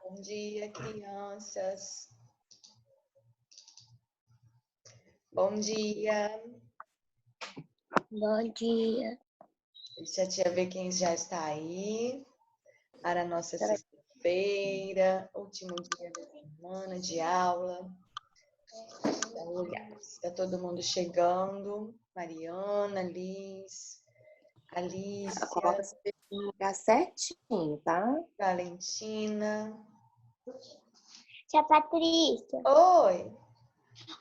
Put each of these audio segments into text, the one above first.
Bom dia, crianças. Bom dia. Bom dia. Deixa a tia ver quem já está aí para a nossa sexta-feira, último dia da semana de aula. Dá uma olhada. Está todo mundo chegando. Mariana, Liz, Alicia, Coloca no lugar certinho, tá? Valentina. Tia Patrícia, Oi!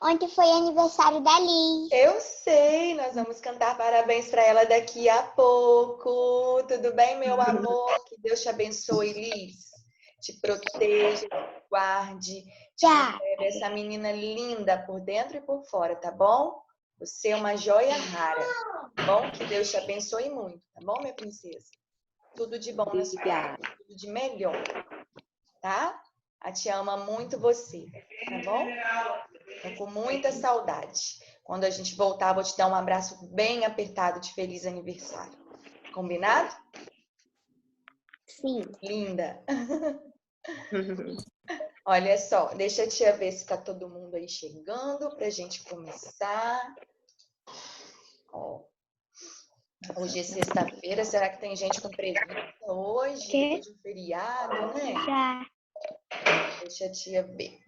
ontem foi aniversário da Liz. Eu sei, nós vamos cantar parabéns para ela daqui a pouco. Tudo bem, meu amor? Que Deus te abençoe, Liz. Te proteja, te guarde, te conserve essa menina linda por dentro e por fora, tá bom? Você é uma joia rara, tá bom? Que Deus te abençoe muito, tá bom, minha princesa? Tudo de bom na sua vida, tudo de melhor, tá? A tia ama muito você, tá bom? Tô com muita saudade. Quando a gente voltar, vou te dar um abraço bem apertado de feliz aniversário. Combinado? Sim. Linda. Olha só, deixa a tia ver se tá todo mundo aí chegando pra gente começar. Ó, hoje é sexta-feira, será que tem gente com presença hoje? Depois de um feriado, né? Já. Deixa a tia ver.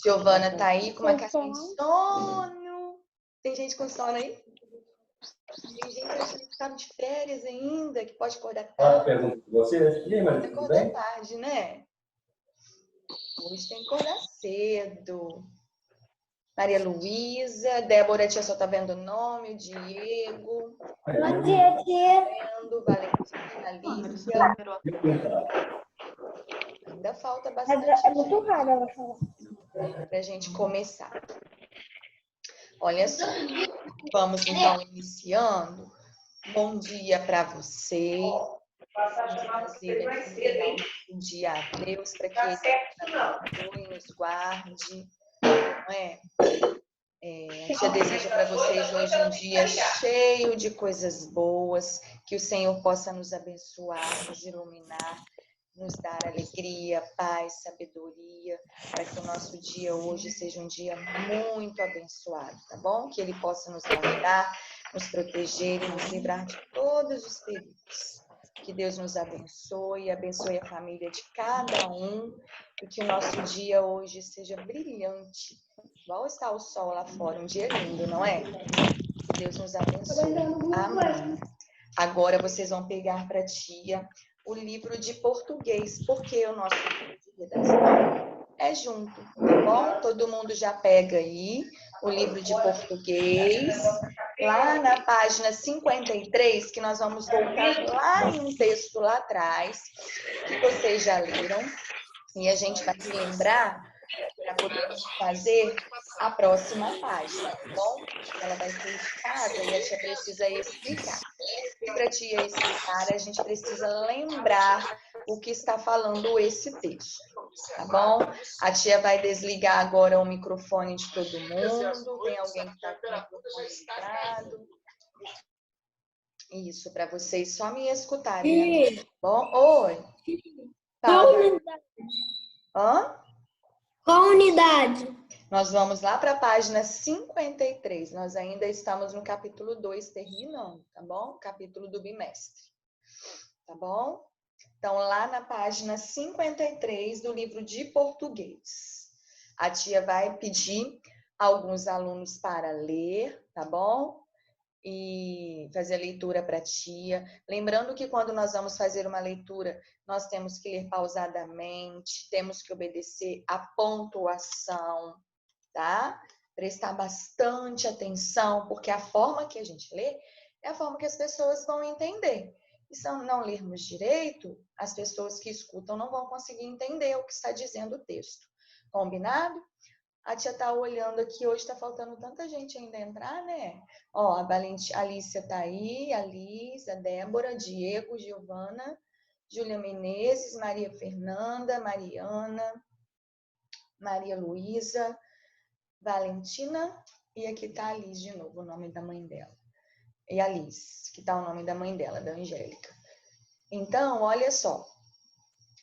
Giovana tá aí com uma carinha de sono. Tem gente com sono aí? Tem gente achando que tá de férias ainda, que pode acordar tarde. Pergunta para você. E aí, Maria, tudo Acordar bem? tarde, né? Hoje tem que acordar cedo. Maria Luísa, Débora, a tia só tá vendo o nome, o Diego. Bom dia, tia. Vendo, Valentina, Alicia. Ainda falta bastante É muito raro ela falar. pra gente começar. Olha só, vamos então iniciando. Bom dia para vocês. Vamos fazer aqui entregar o nosso dia a Deus para que Ele nos abençoe, nos guarde. Não é? A tia deseja para vocês hoje um dia cheio de coisas boas, que o Senhor possa nos abençoar, nos iluminar, nos dar alegria, paz, sabedoria, para que o nosso dia hoje seja um dia muito abençoado, tá bom? Que Ele possa nos guardar, nos proteger e nos livrar de todos os perigos. Que Deus nos abençoe, abençoe a família de cada um, e que o nosso dia hoje seja brilhante, igual está o sol lá fora, um dia lindo, não é? Que Deus nos abençoe. Amém. Agora vocês vão pegar para a tia o livro de português, porque o nosso livro de redação é junto, tá bom? Todo mundo já pega aí o livro de português, lá na página 53, que nós vamos voltar lá em um texto lá atrás, que vocês já leram, e a gente vai lembrar para poder fazer a próxima página, tá bom? Ela vai ser de casa e a tia precisa explicar. E para a tia explicar, a gente precisa lembrar o que está falando esse texto, tá bom? A tia vai desligar agora o microfone de todo mundo. Tem alguém que está com o microfone ligado? Isso, para vocês só me escutarem. Tá bom? Oi. Qual Fala. unidade? Hã? Qual unidade? Nós vamos lá para a página 53. Nós ainda estamos no capítulo 2, terminando, tá bom? Capítulo do bimestre. Tá bom? Então, lá na página 53 do livro de português. A tia vai pedir alguns alunos para ler, tá bom? E fazer a leitura para a tia. Lembrando que quando nós vamos fazer uma leitura, nós temos que ler pausadamente, temos que obedecer à pontuação, tá? Prestar bastante atenção, porque a forma que a gente lê é a forma que as pessoas vão entender. E se não lermos direito, as pessoas que escutam não vão conseguir entender o que está dizendo o texto. Combinado? A tia tá olhando aqui, hoje tá faltando tanta gente ainda entrar, né? Ó, a Alicia tá aí, a Liz, a Débora, Diego, Giovana, Júlia Menezes, Maria Fernanda, Mariana, Maria Luísa, Valentina, e aqui tá a Liz de novo, o nome da mãe dela. E a Liz, que tá o nome da mãe dela, da Angélica. Então, olha só.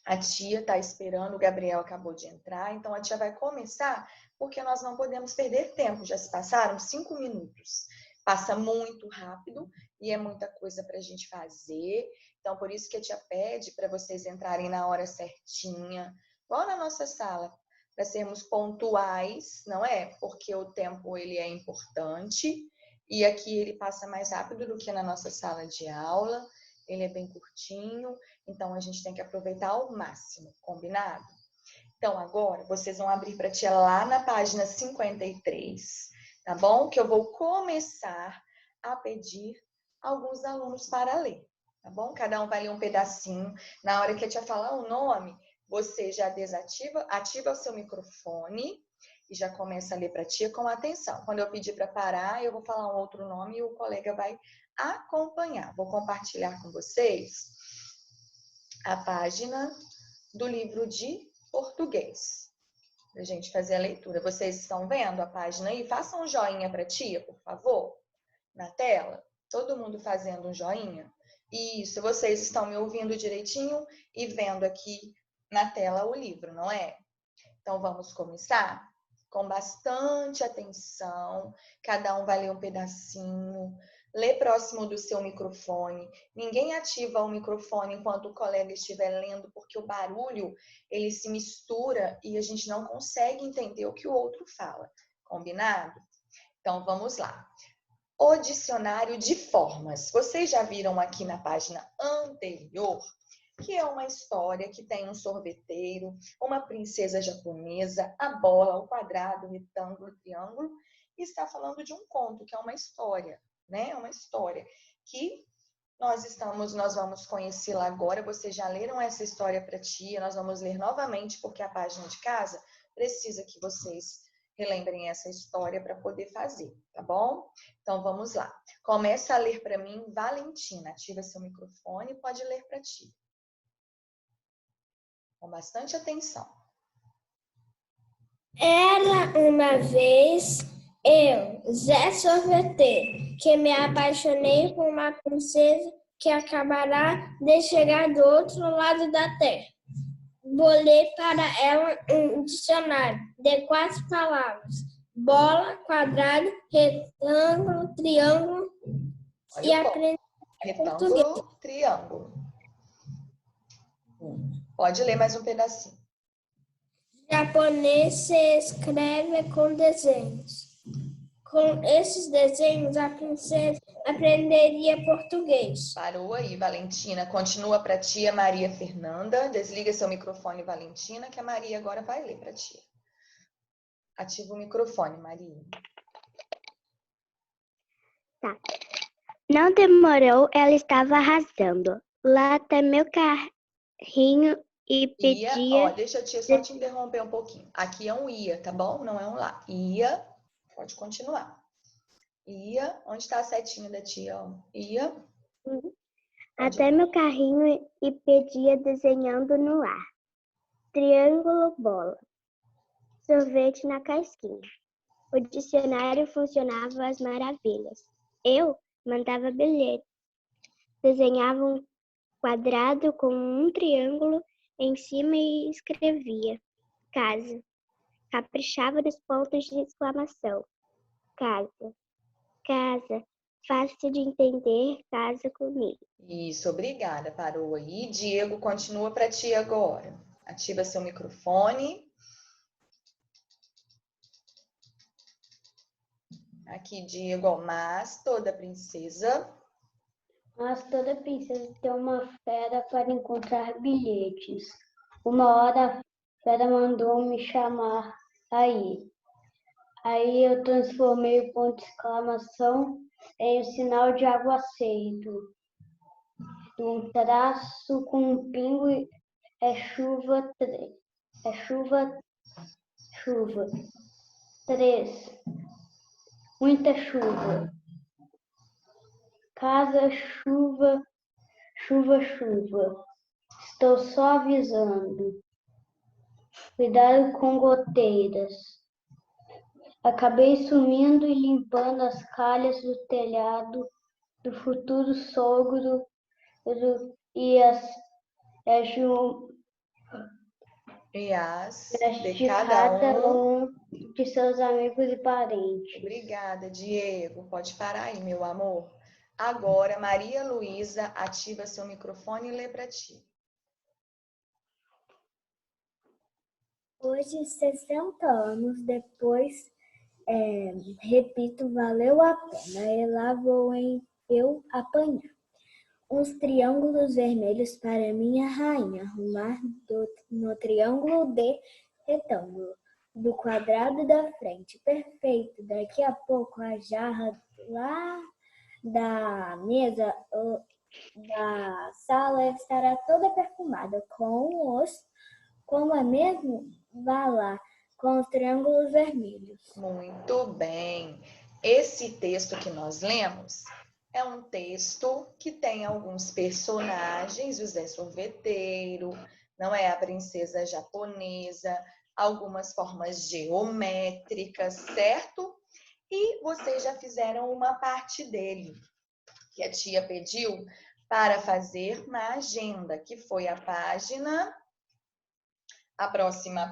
A tia está esperando, o Gabriel acabou de entrar, então a tia vai começar, porque nós não podemos perder tempo. Já se passaram 5 minutos. Passa muito rápido e é muita coisa para a gente fazer. Então, por isso que a tia pede para vocês entrarem na hora certinha, igual na nossa sala, para sermos pontuais, não é? Porque o tempo ele é importante e aqui ele passa mais rápido do que na nossa sala de aula. Ele é bem curtinho, então a gente tem que aproveitar ao máximo, combinado? Então, agora, vocês vão abrir para a tia lá na página 53, tá bom? Que eu vou começar a pedir alguns alunos para ler, tá bom? Cada um vai ler um pedacinho. Na hora que a tia falar o nome, você já ativa o seu microfone e já começa a ler para a tia com atenção. Quando eu pedir para parar, eu vou falar um outro nome e o colega vai acompanhar. Vou compartilhar com vocês a página do livro de português, para a gente fazer a leitura. Vocês estão vendo a página aí? Façam um joinha para a tia, por favor, na tela. Todo mundo fazendo um joinha. Isso, vocês estão me ouvindo direitinho e vendo aqui na tela o livro, não é? Então, vamos começar com bastante atenção. Cada um vai ler um pedacinho. Lê próximo do seu microfone. Ninguém ativa o microfone enquanto o colega estiver lendo, porque o barulho, ele se mistura e a gente não consegue entender o que o outro fala. Combinado? Então, vamos lá. O dicionário de formas. Vocês já viram aqui na página anterior que é uma história que tem um sorveteiro, uma princesa japonesa, a bola, o quadrado, o retângulo, o triângulo, e está falando de um conto, que é uma história, né? Uma história que nós vamos conhecê-la agora. Vocês já leram essa história para a tia, nós vamos ler novamente, porque a página de casa precisa que vocês relembrem essa história para poder fazer, tá bom? Então, vamos lá. Começa a ler para mim, Valentina. Ativa seu microfone e pode ler para a tia. Com bastante atenção. Era uma vez eu, Zé Sorveteiro, que me apaixonei por uma princesa que acabará de chegar do outro lado da terra. Bolei para ela um dicionário de 4 palavras: bola, quadrado, retângulo, triângulo. Olha e aprendi retângulo, triângulo. Pode ler mais um pedacinho. Japonês se escreve com desenhos. Com esses desenhos, a princesa aprenderia português. Parou aí, Valentina. Continua para a tia Maria Fernanda. Desliga seu microfone, Valentina, que a Maria agora vai ler para a tia. Ativa o microfone, Maria. Tá. Não demorou, ela estava arrasando. Lá até meu carrinho e pedia... Ia, ó, deixa a tia só te interromper um pouquinho. Aqui é um ia, tá bom? Não é um lá. Ia, pode continuar. Ia, onde está a setinha da tia? Ó? Ia. Até meu carrinho e pedia desenhando no ar. Triângulo, bola. Sorvete na casquinha. O dicionário funcionava às maravilhas. Eu mandava bilhete. Desenhava um quadrado com um triângulo em cima e escrevia casa. Caprichava nos pontos de exclamação. Casa. Casa. Fácil de entender, casa comigo. Isso, obrigada. Parou aí. Diego, continua para ti agora. Ativa seu microfone. Aqui, Diego, mas toda princesa... Mas toda princesa tem uma fera para encontrar bilhetes. Uma hora a fera mandou me chamar aí. Aí eu transformei o ponto de exclamação em um sinal de aguaceiro. Um traço com um pingo é chuva. É chuva. 3. Muita chuva. Casa, chuva. Estou só avisando. Cuidado com goteiras. Acabei sumindo e limpando as calhas do telhado do futuro sogro e a e as de de cada um. de seus amigos e parentes. Obrigada, Diego. Pode parar aí, meu amor. Agora, Maria Luísa, ativa seu microfone e lê para ti. Hoje, 60 anos depois, repito, valeu a pena. E lá vou eu apanhar uns triângulos vermelhos para minha rainha, arrumar no triângulo de retângulo, do quadrado da frente. Perfeito. Daqui a pouco a jarra lá da mesa da sala estará toda perfumada como é mesmo? Vá lá, com os triângulos vermelhos. Muito bem. Esse texto que nós lemos é um texto que tem alguns personagens, o Zé Sorveteiro, não é? A princesa japonesa, algumas formas geométricas, certo? E vocês já fizeram uma parte dele, que a tia pediu para fazer na agenda, que foi a próxima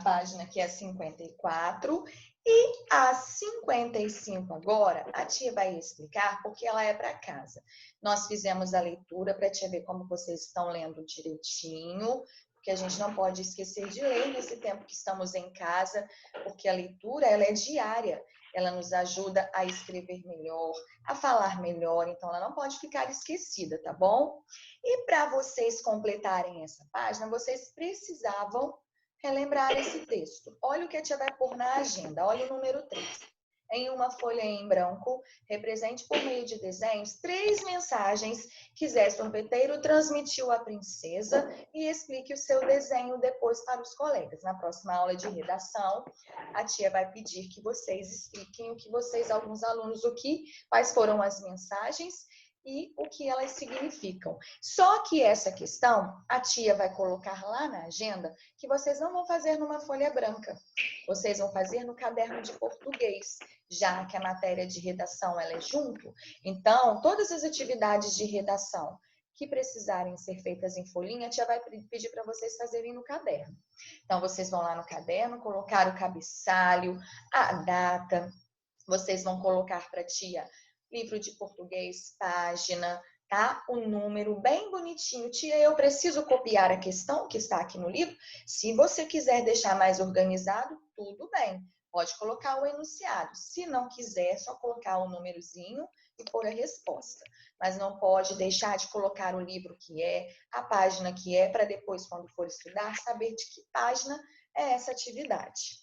página, que é a 54, e a 55 agora, a tia vai explicar porque ela é para casa. Nós fizemos a leitura para a tia ver como vocês estão lendo direitinho, porque a gente não pode esquecer de ler nesse tempo que estamos em casa, porque a leitura ela é diária. Ela nos ajuda a escrever melhor, a falar melhor, então ela não pode ficar esquecida, tá bom? E para vocês completarem essa página, vocês precisavam relembrar esse texto. Olha o que a tia vai pôr na agenda, olha o número 3. Em uma folha em branco, represente por meio de desenhos 3 mensagens que Zé Sorveteiro transmitiu à princesa e explique o seu desenho depois para os colegas. Na próxima aula de redação, a tia vai pedir que vocês expliquem alguns alunos, quais foram as mensagens e o que elas significam. Só que essa questão, a tia vai colocar lá na agenda que vocês não vão fazer numa folha branca. Vocês vão fazer no caderno de português, já que a matéria de redação ela é junto. Então, todas as atividades de redação que precisarem ser feitas em folhinha, a tia vai pedir para vocês fazerem no caderno. Então, vocês vão lá no caderno, colocar o cabeçalho, a data, vocês vão colocar para a tia livro de português, página, tá? O número bem bonitinho. Tia, eu preciso copiar a questão que está aqui no livro? Se você quiser deixar mais organizado, tudo bem. Pode colocar o enunciado. Se não quiser, é só colocar o númerozinho e pôr a resposta. Mas não pode deixar de colocar o livro que é, a página que é, para depois, quando for estudar, saber de que página é essa atividade.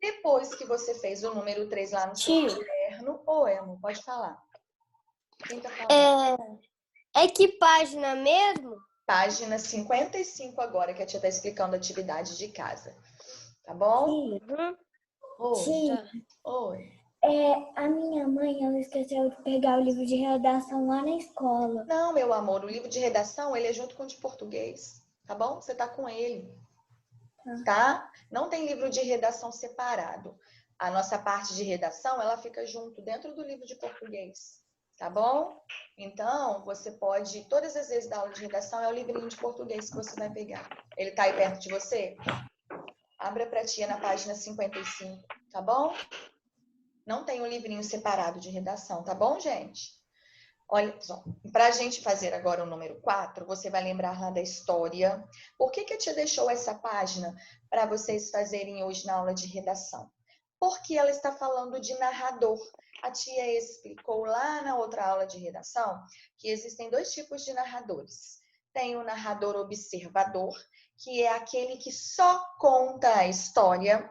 Depois que você fez o número 3 lá no seu caderno, amor, pode falar. Quem tá falando? É que página mesmo? Página 55 agora, que a tia tá explicando a atividade de casa. Tá bom? Oi. Tia, Oi. a minha mãe, ela esqueceu de pegar o livro de redação lá na escola. Não, meu amor, o livro de redação, ele é junto com o de português. Tá bom? Você tá com ele. Tá? Não tem livro de redação separado. A nossa parte de redação, ela fica junto dentro do livro de português. Tá bom? Então, você pode, todas as vezes da aula de redação, é o livrinho de português que você vai pegar. Ele tá aí perto de você? Abra pra tia na página 55, tá bom? Não tem um livrinho separado de redação, tá bom, gente? Olha só, para a gente fazer agora o número 4, você vai lembrar lá da história. Por que a tia deixou essa página para vocês fazerem hoje na aula de redação? Porque ela está falando de narrador. A tia explicou lá na outra aula de redação que existem 2 tipos de narradores. Tem o narrador observador, que é aquele que só conta a história,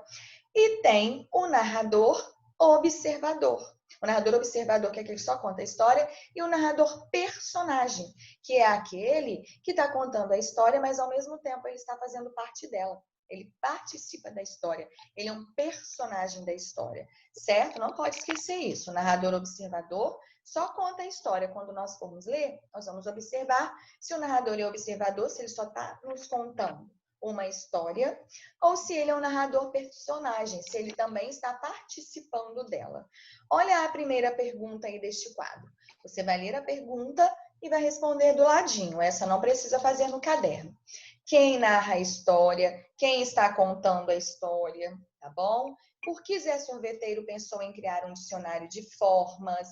e tem o narrador observador. O narrador observador, que é aquele que só conta a história, e o narrador personagem, que é aquele que está contando a história, mas ao mesmo tempo ele está fazendo parte dela. Ele participa da história. Ele é um personagem da história, certo? Não pode esquecer isso. O narrador observador só conta a história. Quando nós formos ler, nós vamos observar se o narrador é observador, se ele só está nos contando uma história, ou se ele é um narrador personagem, se ele também está participando dela. Olha a primeira pergunta aí deste quadro. Você vai ler a pergunta e vai responder do ladinho. Essa não precisa fazer no caderno. quem narra a história, quem está contando a história, tá bom? Por que Zé Sorveteiro pensou em criar um dicionário de formas?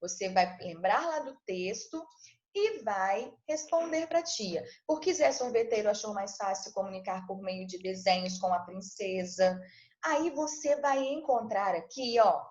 Você vai lembrar lá do texto e vai responder para a tia. Por que Zé Sorveteiro achou mais fácil comunicar por meio de desenhos com a princesa? Aí você vai encontrar aqui, ó,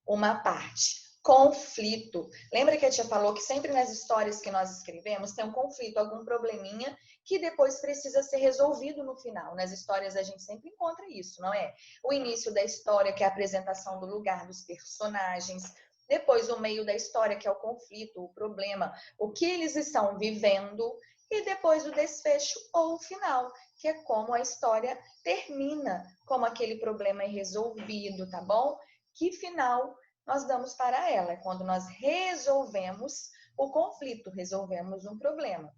uma parte. Conflito. Lembra que a tia falou que sempre nas histórias que nós escrevemos tem um conflito, algum probleminha que depois precisa ser resolvido no final. Nas histórias a gente sempre encontra isso, não é? O início da história, que é a apresentação do lugar dos personagens. Depois o meio da história, que é o conflito, o problema, o que eles estão vivendo. E depois o desfecho ou o final, que é como a história termina, como aquele problema é resolvido, tá bom? Que final nós damos para ela? É quando nós resolvemos o conflito, resolvemos um problema,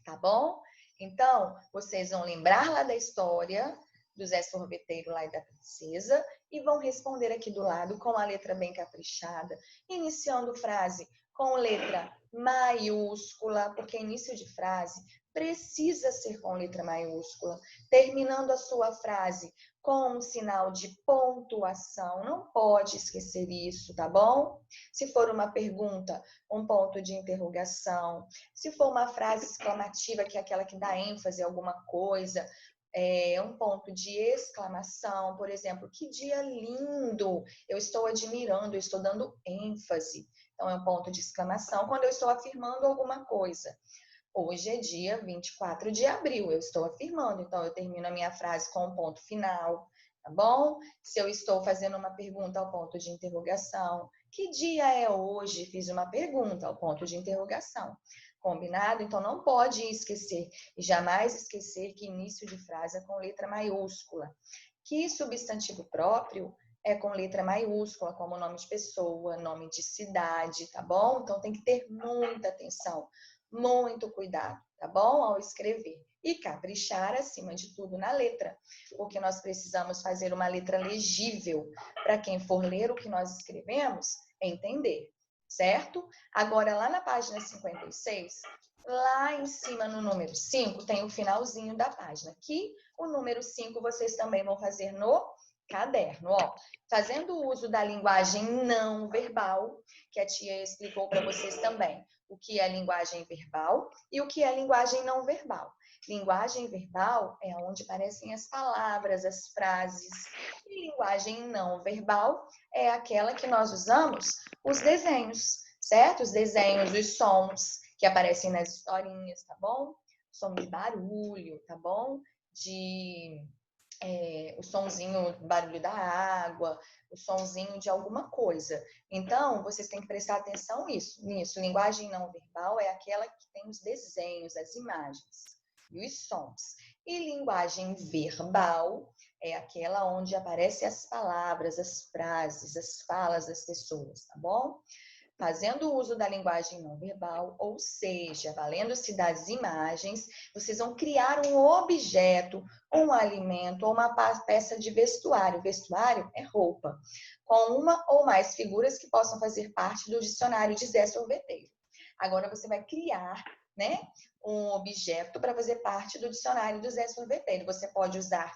tá bom? Então, vocês vão lembrar lá da história do Zé Sorveteiro lá e da princesa e vão responder aqui do lado com a letra bem caprichada, iniciando frase com letra maiúscula, porque início de frase precisa ser com letra maiúscula, terminando a sua frase com um sinal de pontuação, não pode esquecer isso, tá bom? Se for uma pergunta, um ponto de interrogação. Se for uma frase exclamativa, que é aquela que dá ênfase a alguma coisa, um ponto de exclamação, por exemplo, que dia lindo, eu estou admirando, eu estou dando ênfase. Então, é um ponto de exclamação quando eu estou afirmando alguma coisa. Hoje é dia 24 de abril, eu estou afirmando, então eu termino a minha frase com um ponto final, tá bom? Se eu estou fazendo uma pergunta ao ponto de interrogação, que dia é hoje? Fiz uma pergunta ao ponto de interrogação. Combinado? Então não pode esquecer e jamais esquecer que início de frase é com letra maiúscula. Que substantivo próprio é com letra maiúscula, como nome de pessoa, nome de cidade, tá bom? Então tem que ter muita atenção. Muito cuidado, tá bom? Ao escrever. E caprichar, acima de tudo, na letra, porque nós precisamos fazer uma letra legível para quem for ler o que nós escrevemos entender, certo? Agora, lá na página 56, lá em cima no número 5, tem o finalzinho da página. Aqui, o número 5 vocês também vão fazer no caderno, ó. Fazendo uso da linguagem não verbal, que a tia explicou para vocês também. O que é linguagem verbal e o que é linguagem não verbal. Linguagem verbal é onde aparecem as palavras, as frases. E linguagem não verbal é aquela que nós usamos os desenhos, certo? Os desenhos, os sons que aparecem nas historinhas, tá bom? Som de barulho, tá bom? O sonzinho, barulho da água, o sonzinho de alguma coisa. Então, vocês têm que prestar atenção nisso. Linguagem não verbal é aquela que tem os desenhos, as imagens e os sons. E linguagem verbal é aquela onde aparecem as palavras, as frases, as falas das pessoas, tá bom? Fazendo uso da linguagem não verbal, ou seja, valendo-se das imagens, vocês vão criar um objeto, um alimento ou uma peça de vestuário. Vestuário é roupa, com uma ou mais figuras que possam fazer parte do dicionário de Zé Sorveteiro. Agora você vai criar, né, um objeto para fazer parte do dicionário do Zé Sorveteiro. Você pode usar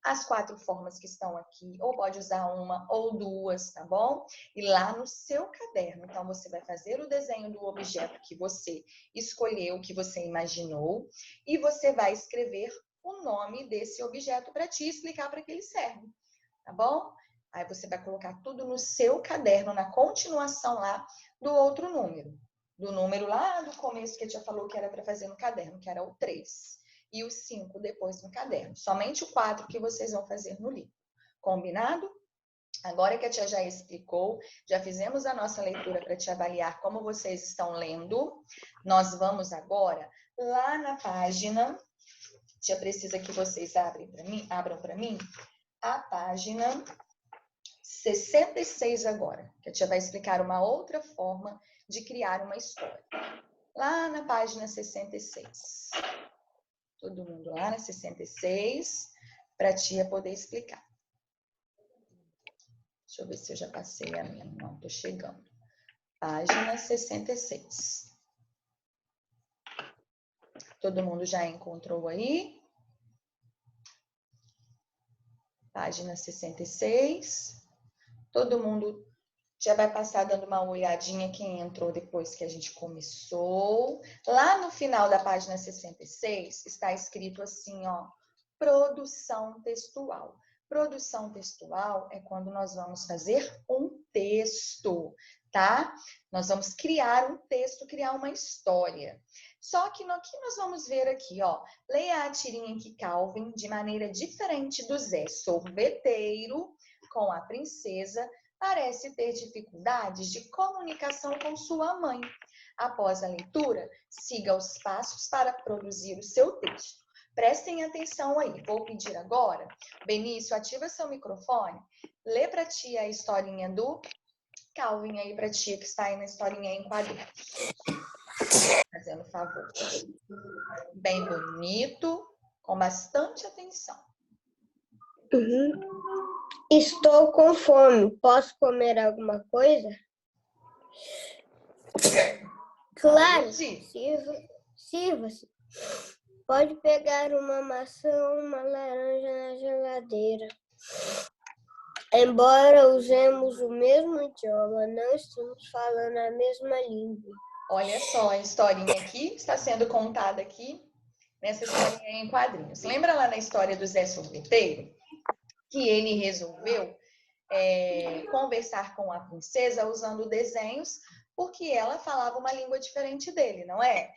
as 4 formas que estão aqui, ou pode usar uma ou duas, tá bom? E lá no seu caderno, então você vai fazer o desenho do objeto que você escolheu, que você imaginou, e você vai escrever o nome desse objeto para te explicar para que ele serve, tá bom? Aí você vai colocar tudo no seu caderno, na continuação lá do outro número. Do número lá do começo que a tia falou que era para fazer no caderno, que era o 3. E o 5 depois no caderno. Somente o 4 que vocês vão fazer no livro. Combinado? Agora que a tia já explicou, já fizemos a nossa leitura para te avaliar como vocês estão lendo, nós vamos agora lá na página, a tia precisa que vocês abram para mim, a página 66 agora, que a tia vai explicar uma outra forma de criar uma história. Lá na página 66. Todo mundo lá na 66, para a tia poder explicar. Deixa eu ver se eu já passei a minha. Não, estou chegando. Página 66. Todo mundo já encontrou aí? Página 66. Todo mundo já vai passar dando uma olhadinha quem entrou depois que a gente começou. Lá no final da página 66 está escrito assim, ó, produção textual. Produção textual é quando nós vamos fazer um texto, tá? Nós vamos criar um texto, criar uma história. Só que no que nós vamos ver aqui, ó, leia a tirinha que Calvin, de maneira diferente do Zé Sorveteiro, com a princesa, parece ter dificuldades de comunicação com sua mãe. Após a leitura, siga os passos para produzir o seu texto. Prestem atenção aí. Vou pedir agora, Benício, ativa seu microfone. Lê para a tia a historinha do Calvin aí para a tia que está aí na historinha em quadrinhos. Fazendo favor. Bem bonito, com bastante atenção. Estou com fome. Posso comer alguma coisa? Claro, sirva-se. Pode pegar uma maçã ou uma laranja na geladeira. Embora usemos o mesmo idioma, não estamos falando a mesma língua. Olha só, a historinha aqui está sendo contada aqui, nessa historinha em quadrinhos. Lembra lá na história do Zé Sorveteiro? Que ele resolveu conversar com a princesa usando desenhos, porque ela falava uma língua diferente dele, não é?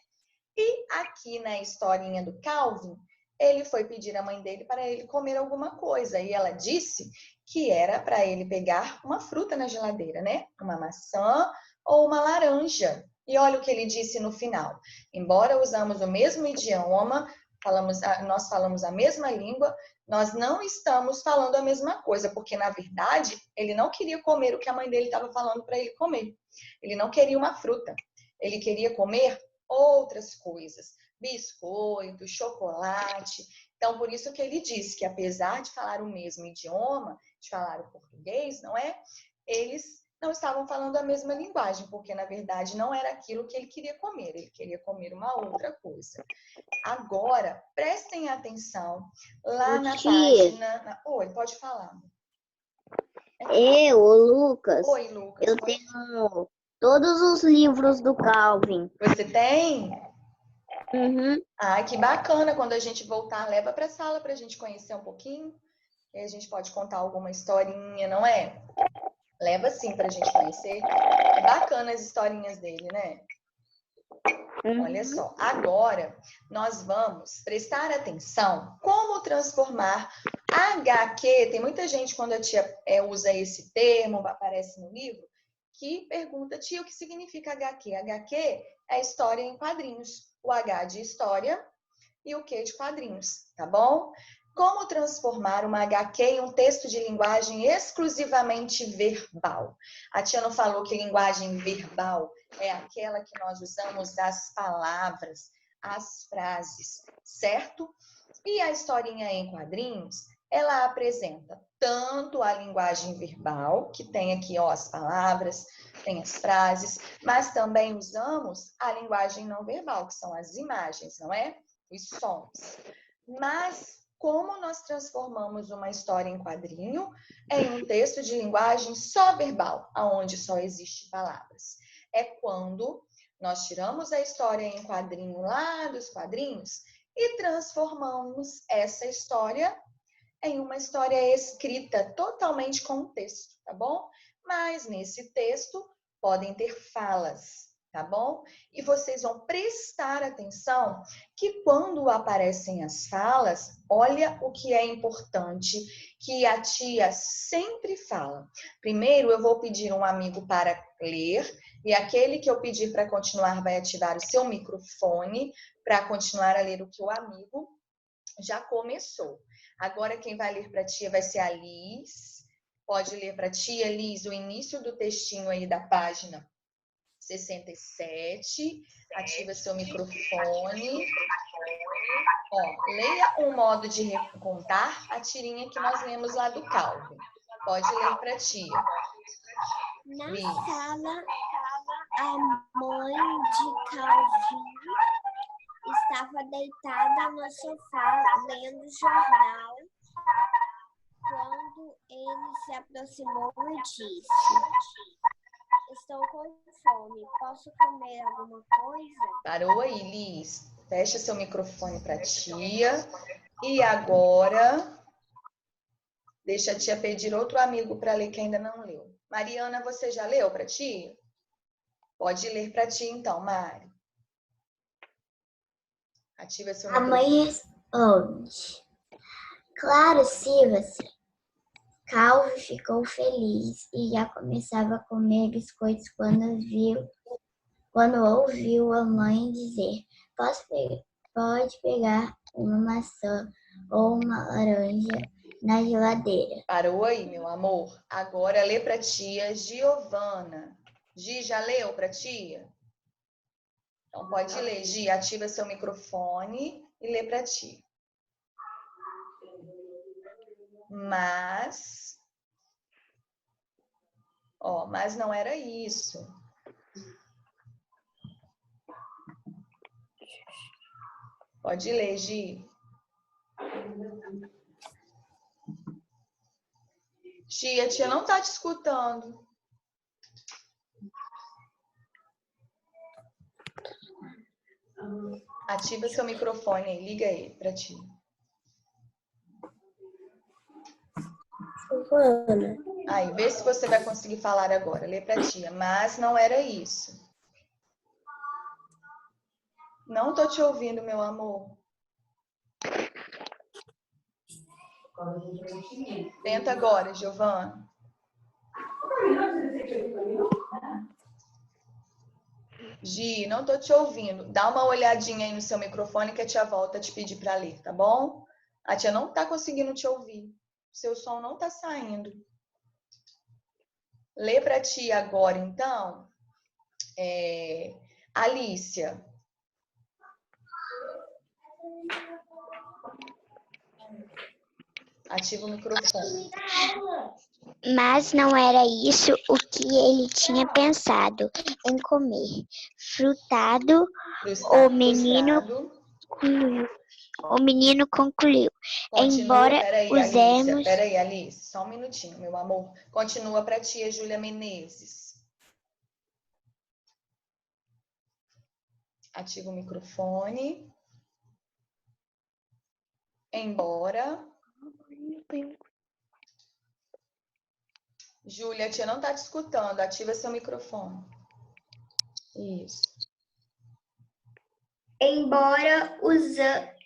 E aqui na historinha do Calvin, ele foi pedir à mãe dele para ele comer alguma coisa. E ela disse que era para ele pegar uma fruta na geladeira, né? Uma maçã ou uma laranja. E olha o que ele disse no final. Embora usamos o mesmo idioma, nós falamos a mesma língua, nós não estamos falando a mesma coisa, porque, na verdade, ele não queria comer o que a mãe dele estava falando para ele comer. Ele não queria uma fruta. Ele queria comer outras coisas, biscoito, chocolate. Então, por isso que ele disse que, apesar de falar o mesmo idioma, de falar o português, não é? Eles não estavam falando a mesma linguagem, porque, na verdade, não era aquilo que ele queria comer. Ele queria comer uma outra coisa. Agora, prestem atenção lá na página... Oi, pode falar. Lucas. Oi, Lucas. Eu tenho todos os livros do Calvin. Você tem? Uhum. Ai, que bacana. Quando a gente voltar, leva para a sala para a gente conhecer um pouquinho. E a gente pode contar alguma historinha, não é? Leva sim para a gente conhecer. É bacana as historinhas dele, né? Olha só, agora nós vamos prestar atenção como transformar HQ. Tem muita gente, quando a tia usa esse termo, aparece no livro, que pergunta, tia, o que significa HQ? HQ é história em quadrinhos. O H de história e o Q de quadrinhos, tá bom? Como transformar uma HQ em um texto de linguagem exclusivamente verbal? A tia não falou que linguagem verbal é aquela que nós usamos as palavras, as frases, certo? E a historinha em quadrinhos, ela apresenta tanto a linguagem verbal, que tem aqui ó, as palavras, tem as frases, mas também usamos a linguagem não verbal, que são as imagens, não é? Os sons. Mas como nós transformamos uma história em quadrinho em um texto de linguagem só verbal, onde só existe palavras? É quando nós tiramos a história em quadrinho lá dos quadrinhos e transformamos essa história em uma história escrita totalmente com texto, tá bom? Mas nesse texto podem ter falas, tá bom? E vocês vão prestar atenção que quando aparecem as falas, olha o que é importante que a tia sempre fala. Primeiro, eu vou pedir um amigo para ler, e aquele que eu pedir para continuar vai ativar o seu microfone para continuar a ler o que o amigo já começou. Agora quem vai ler para a tia vai ser a Liz. Pode ler para a tia, Liz, o início do textinho aí da página 67. Ativa seu microfone. Ó, leia um modo de recontar a tirinha que nós lemos lá do Calvin. Pode ler para a tia. Na Liz. sala, a mãe de Calvin estava estava deitada no sofá lendo jornal quando ele se aproximou e disse: estou com fome, posso comer alguma coisa? Parou aí, Liz. Fecha seu microfone para a tia. E agora, deixa a tia pedir outro amigo para ler que ainda não leu. Mariana, você já leu para a tia? Pode ler para a tia então, Mari. Ativa seu A microfone. mãe responde: claro, sirva-se. Calvo ficou feliz e já começava a comer biscoitos quando ouviu a mãe dizer: pode pegar uma maçã ou uma laranja na geladeira. Parou aí, meu amor. Agora lê para a tia Giovana. Gi, já leu para a tia? Então pode ler, Gi. Ativa seu microfone e lê para a tia. Mas não era isso. Pode ler, Gi. Gi, a tia não tá te escutando. Ativa seu microfone aí, liga aí pra tia. Giovana, Aí, vê se você vai conseguir falar agora. Lê pra tia. Mas não era isso. Não tô te ouvindo, meu amor. Tenta agora, Giovana. Gi, não tô te ouvindo. Dá uma olhadinha aí no seu microfone que a tia volta a te pedir para ler, tá bom? A tia não tá conseguindo te ouvir. Seu som não tá saindo. Lê pra tia agora, então. Alícia. Ativa o microfone. Mas não era isso o que ele tinha pensado em comer. Frustrado, o menino concluiu. Embora usemos... Peraí, Alice, só um minutinho, meu amor. Continua para a tia Júlia Menezes. Ativa o microfone. Embora... Júlia, a tia não tá te escutando. Ativa seu microfone. Isso. Embora usemos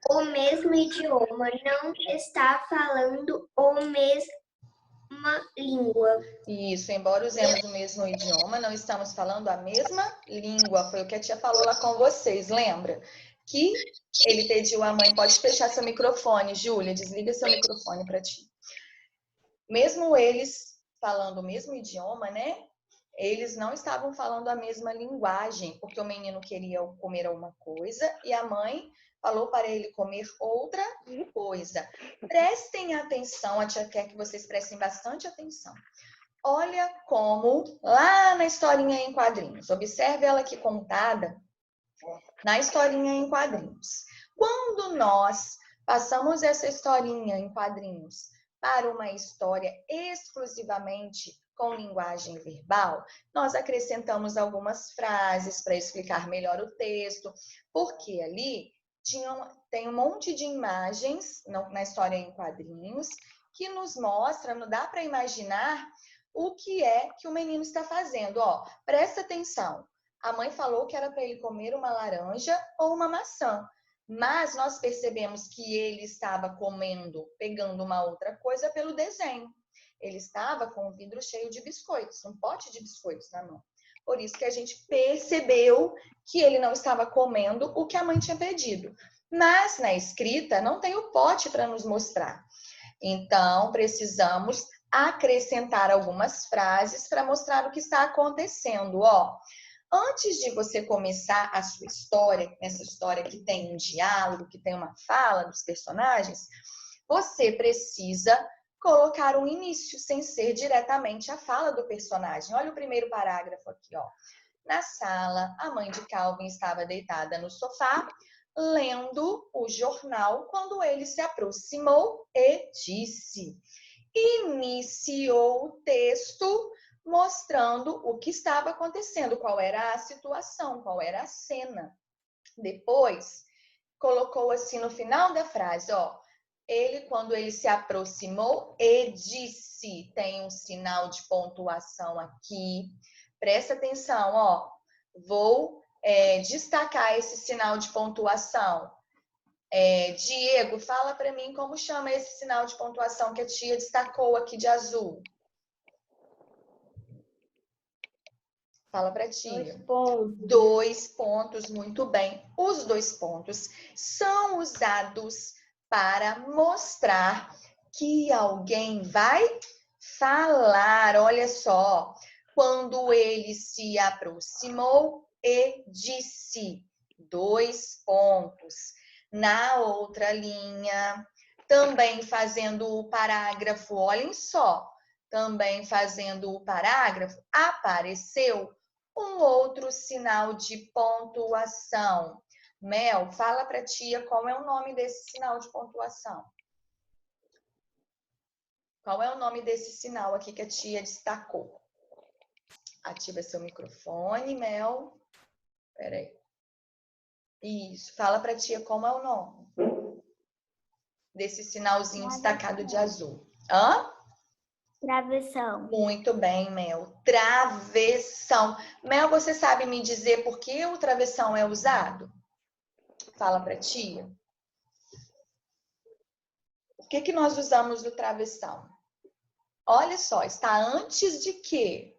o mesmo idioma, não está falando a mesma língua. Isso, embora usemos o mesmo idioma, não estamos falando a mesma língua. Foi o que a tia falou lá com vocês, lembra? Que ele pediu à mãe, pode fechar seu microfone, Júlia, desliga seu microfone para ti. Mesmo eles falando o mesmo idioma, né? Eles não estavam falando a mesma linguagem, porque o menino queria comer alguma coisa e a mãe falou para ele comer outra coisa. Prestem atenção, a tia quer que vocês prestem bastante atenção. Olha como, lá na historinha em quadrinhos, observe ela aqui contada na historinha em quadrinhos. Quando nós passamos essa historinha em quadrinhos para uma história exclusivamente com linguagem verbal, nós acrescentamos algumas frases para explicar melhor o texto, porque ali tem um monte de imagens na história em quadrinhos que nos mostra, não dá para imaginar o que é que o menino está fazendo. Ó, presta atenção. A mãe falou que era para ele comer uma laranja ou uma maçã. Mas nós percebemos que ele estava pegando uma outra coisa pelo desenho. Ele estava com um vidro cheio de biscoitos, um pote de biscoitos na mão. Por isso que a gente percebeu que ele não estava comendo o que a mãe tinha pedido. Mas na escrita não tem o pote para nos mostrar. Então, precisamos acrescentar algumas frases para mostrar o que está acontecendo. Ó, antes de você começar a sua história, essa história que tem um diálogo, que tem uma fala dos personagens, você precisa colocar um início, sem ser diretamente a fala do personagem. Olha o primeiro parágrafo aqui, ó. Na sala, a mãe de Calvin estava deitada no sofá, lendo o jornal, quando ele se aproximou e disse. Iniciou o texto mostrando o que estava acontecendo, qual era a situação, qual era a cena. Depois, colocou assim no final da frase, ó. Quando ele se aproximou e disse, tem um sinal de pontuação aqui. Presta atenção, ó. Vou destacar esse sinal de pontuação. Diego, fala para mim como chama esse sinal de pontuação que a tia destacou aqui de azul. Fala para tia. 2 pontos. 2 pontos, muito bem. Os 2 pontos são usados para mostrar que alguém vai falar. Olha só, quando ele se aproximou e disse. 2 pontos. Na outra linha, também fazendo o parágrafo, olhem só, também fazendo o parágrafo, apareceu um outro sinal de pontuação. Mel, fala para a tia qual é o nome desse sinal de pontuação. Qual é o nome desse sinal aqui que a tia destacou? Ativa seu microfone, Mel. Espera aí. Isso, fala para a tia como é o nome desse sinalzinho destacado de azul. Hã? Travessão. Muito bem, Mel. Travessão. Mel, você sabe me dizer por que o travessão é usado? Fala para tia. Por que nós usamos o travessão? Olha só, está antes de quê?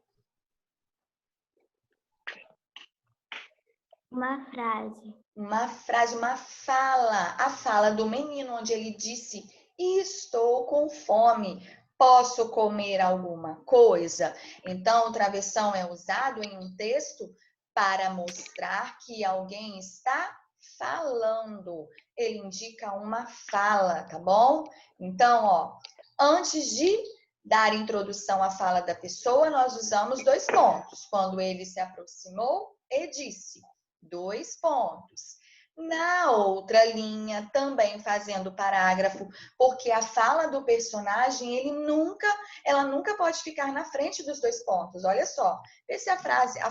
Uma frase. Uma frase, uma fala. A fala do menino, onde ele disse: estou com fome. Posso comer alguma coisa? Então, o travessão é usado em um texto para mostrar que alguém está falando. Ele indica uma fala, tá bom? Então, ó, antes de dar introdução à fala da pessoa, nós usamos 2 pontos. Quando ele se aproximou e disse. 2 pontos. Na outra linha, também fazendo parágrafo, porque a fala do personagem, ela nunca pode ficar na frente dos 2 pontos. Olha só, vê se a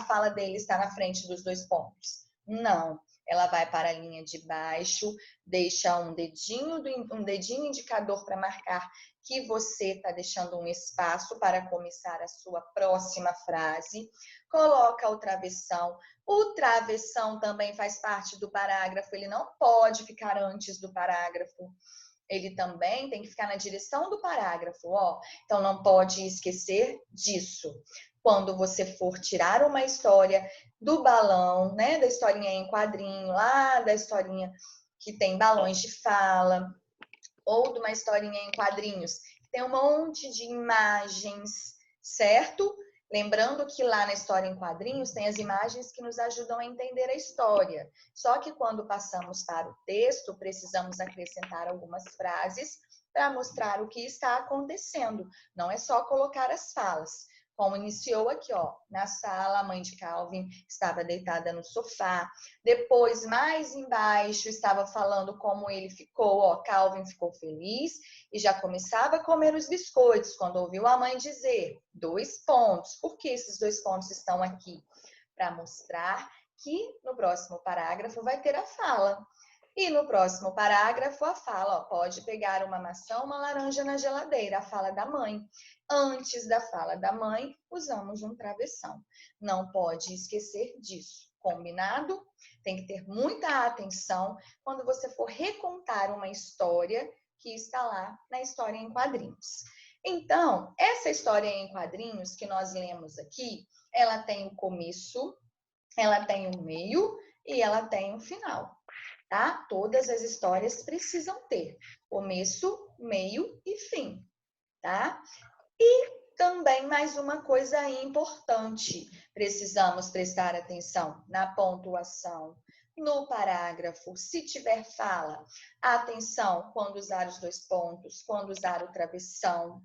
fala dele está na frente dos 2 pontos. Não, ela vai para a linha de baixo, deixa um dedinho indicador para marcar que você está deixando um espaço para começar a sua próxima frase. Coloca o travessão. O travessão também faz parte do parágrafo, ele não pode ficar antes do parágrafo. Ele também tem que ficar na direção do parágrafo, ó. Então, não pode esquecer disso. Quando você for tirar uma história do balão, né, da historinha em quadrinho, lá da historinha que tem balões de fala, ou de uma historinha em quadrinhos, tem um monte de imagens, certo? Lembrando que lá na história em quadrinhos tem as imagens que nos ajudam a entender a história. Só que quando passamos para o texto, precisamos acrescentar algumas frases para mostrar o que está acontecendo. Não é só colocar as falas. Como iniciou aqui, ó, na sala, a mãe de Calvin estava deitada no sofá. Depois, mais embaixo, estava falando como ele ficou, ó, Calvin ficou feliz e já começava a comer os biscoitos quando ouviu a mãe dizer 2 pontos. Por que esses 2 pontos estão aqui? Para mostrar que no próximo parágrafo vai ter a fala. E no próximo parágrafo, a fala, ó, pode pegar uma maçã, uma laranja na geladeira, a fala da mãe. Antes da fala da mãe, usamos um travessão. Não pode esquecer disso. Combinado? Tem que ter muita atenção quando você for recontar uma história que está lá na história em quadrinhos. Então, essa história em quadrinhos que nós lemos aqui, ela tem o começo, ela tem o meio e ela tem o final. Tá? Todas as histórias precisam ter começo, meio e fim, tá? E também mais uma coisa importante, precisamos prestar atenção na pontuação, no parágrafo, se tiver fala, atenção quando usar os 2 pontos, quando usar o travessão.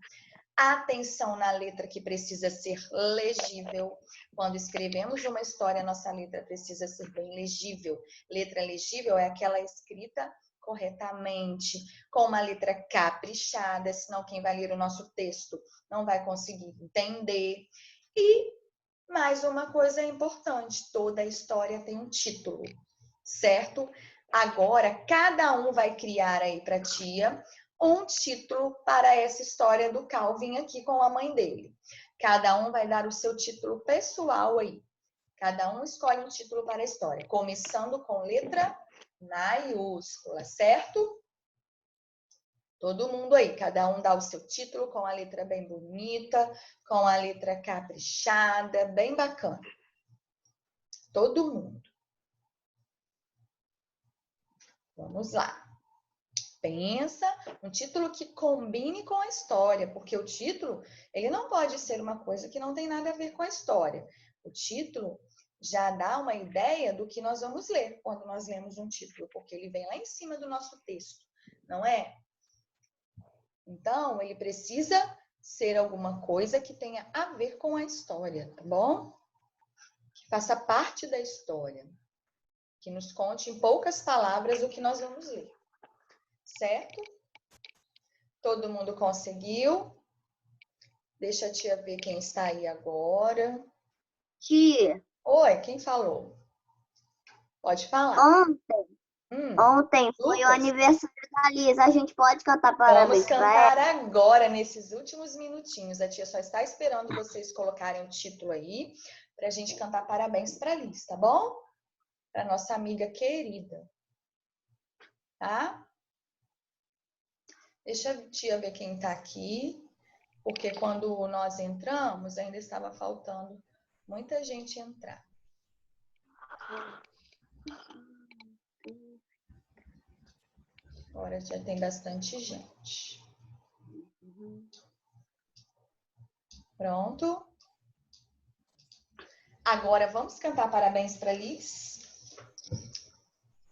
Atenção na letra que precisa ser legível. Quando escrevemos uma história, nossa letra precisa ser bem legível. Letra legível é aquela escrita corretamente, com uma letra caprichada, senão quem vai ler o nosso texto não vai conseguir entender. E mais uma coisa importante, toda história tem um título, certo? Agora, cada um vai criar aí para a tia um título para essa história do Calvin aqui com a mãe dele. Cada um vai dar o seu título pessoal aí. Cada um escolhe um título para a história, começando com letra maiúscula, certo? Todo mundo aí, cada um dá o seu título com a letra bem bonita, com a letra caprichada, bem bacana. Todo mundo. Vamos lá. Pensa um título que combine com a história, porque o título, ele não pode ser uma coisa que não tem nada a ver com a história. O título já dá uma ideia do que nós vamos ler quando nós lemos um título, porque ele vem lá em cima do nosso texto, não é? Então, ele precisa ser alguma coisa que tenha a ver com a história, tá bom? Que faça parte da história. Que nos conte em poucas palavras o que nós vamos ler. Certo? Todo mundo conseguiu? Deixa a tia ver quem está aí agora. Tia. Oi, quem falou? Pode falar. Ontem foi o aniversário da Lisa. A gente pode cantar parabéns pra ela? Vamos cantar agora, nesses últimos minutinhos. A tia só está esperando vocês colocarem o título aí, para a gente cantar parabéns para a Liz, tá bom? Para nossa amiga querida. Tá? Deixa a tia ver quem está aqui, porque quando nós entramos, ainda estava faltando muita gente entrar. Agora já tem bastante gente. Pronto? Agora vamos cantar parabéns para Liz?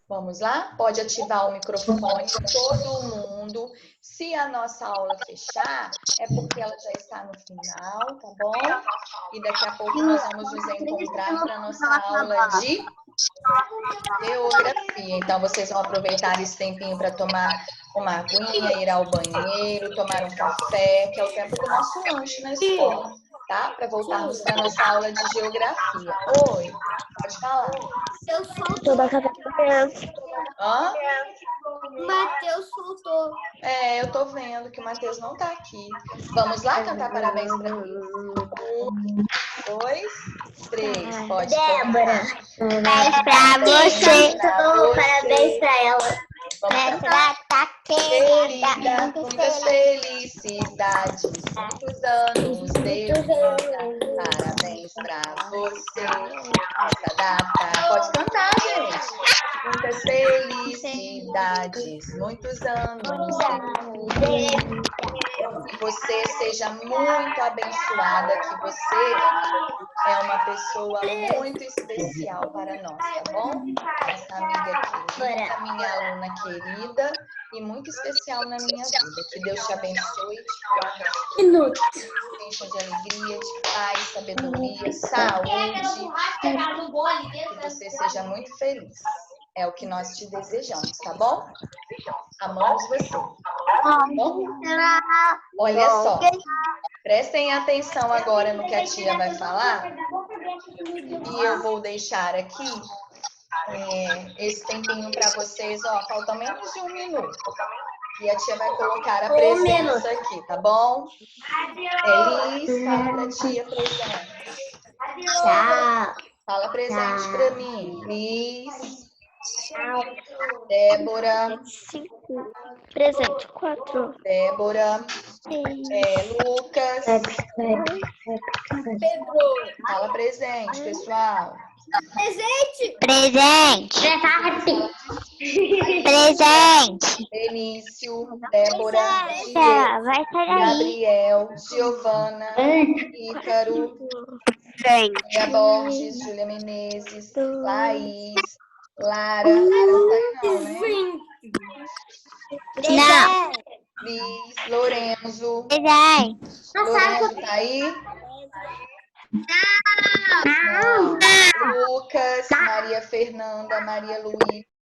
Vamos lá? Pode ativar o microfone todo mundo. Se a nossa aula fechar, é porque ela já está no final, tá bom? E daqui a pouco nós vamos nos encontrar para a nossa aula de geografia. Então, vocês vão aproveitar esse tempinho para tomar uma aguinha, ir ao banheiro, tomar um café, que é o tempo do nosso lanche na escola, tá? Para voltarmos para a nossa aula de geografia. Oi, pode falar. Eu soltou da casa da criança. Hã? O Matheus soltou. É, eu tô vendo que o Matheus não tá aqui. Vamos lá cantar parabéns para mim. 1, 2, 3. Pode Débora. Parabéns pra você. Parabéns pra ela. Vamos cantar. Querida, muitas felicidades, muitos anos de vida. Parabéns pra você nessa data. Pode cantar, gente. Muitas felicidades, muitos anos de vida. Que você seja muito abençoada, que você é uma pessoa muito especial para nós, tá bom? Essa amiga querida, minha aluna querida e muito especial na minha vida. Que Deus te abençoe, te guarde, te encha de alegria, de paz, sabedoria, saúde. Que você seja muito feliz. É o que nós te desejamos, tá bom? Amamos você. Tá bom? Olha só. Prestem atenção agora no que a tia vai falar. E eu vou deixar aqui esse tempinho para vocês. Ó, falta menos de 1 minuto. E a tia vai colocar a presença aqui, tá bom? Elis, fala pra tia presente. Tchau. Fala presente pra mim. Liz. Débora. 5. Presente. 4. Débora. 6. Lucas. Fala presente, pessoal. Presente. Presente. Presente. Benício, Débora, Vai sair aí. Gabriel, Giovana, Ícaro, Júlia Borges, Júlia Menezes, Laís, Lara. Lara não tá aí não, né? Não. Liz, Lorenzo. Presente. Lorenzo tá aí? Não. Lucas, Maria Fernanda, Maria Luísa.